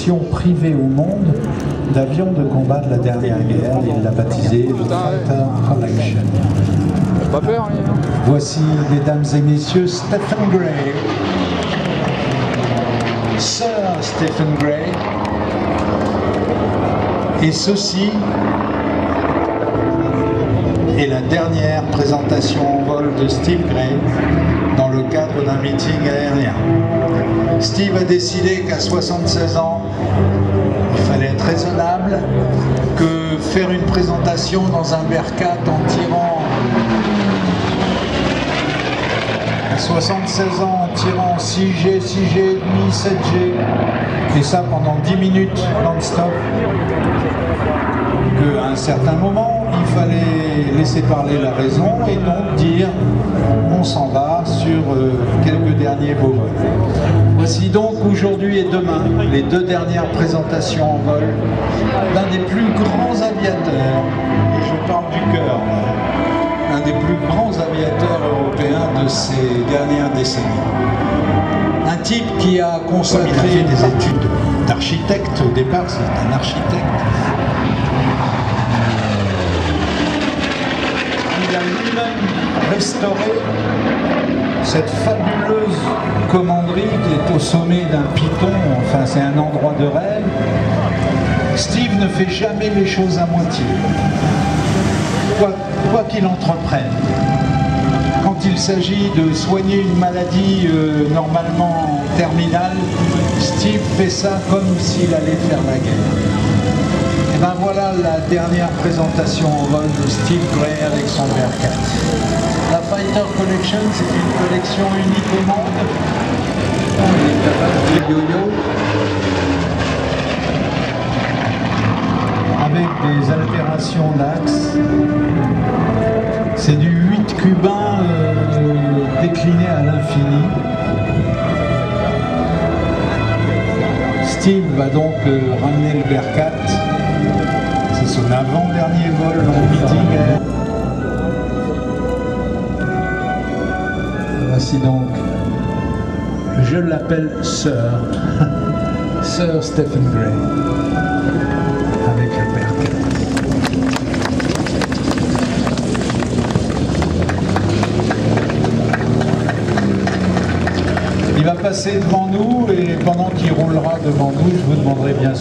collection privée au monde d'avions de combat de la dernière guerre. Il l'a baptisé The Fighter Collection. Pas peur, hein. Voici, mesdames et messieurs, Stephen Gray. Sir Stephen Gray. Et ceci est la dernière présentation en vol de Steve Gray dans le cadre d'un meeting aérien. Steve a décidé qu'à 76 ans, il fallait être raisonnable, que faire une présentation dans un Bearcat en tirant à 76 ans en tirant 6G, 6G, 7G, et ça pendant 10 minutes non-stop, qu'à un certain moment, il fallait laisser parler la raison et donc dire on s'en va sur quelques derniers beaux vols. Voici donc aujourd'hui et demain les deux dernières présentations en vol d'un des plus grands aviateurs, et je parle du cœur, un des plus grands aviateurs européens de ces dernières décennies. Un type qui a consacré des études d'architecte, au départ c'est un architecte. Il a lui-même restauré cette fabuleuse commanderie qui est au sommet d'un piton, enfin c'est un endroit de rêve. Steve ne fait jamais les choses à moitié, quoi qu'il entreprenne. Quand il s'agit de soigner une maladie normalement terminale, Steve fait ça comme s'il allait faire la guerre. Et ben voilà la dernière présentation en vol de Steve Gray avec son Bearcat. La Fighter Collection, c'est une collection unique au monde. Il est capable de yo-yo avec des altérations d'axe. C'est du 8 cubain décliné à l'infini. Steve va donc ramener le Bearcat. C'est son avant-dernier vol en meeting. Voici donc, je l'appelle Sir, Sir Stephen Gray, avec le Bearcat. Il va passer devant nous et pendant qu'il roulera devant nous, je vous demanderai bien sûr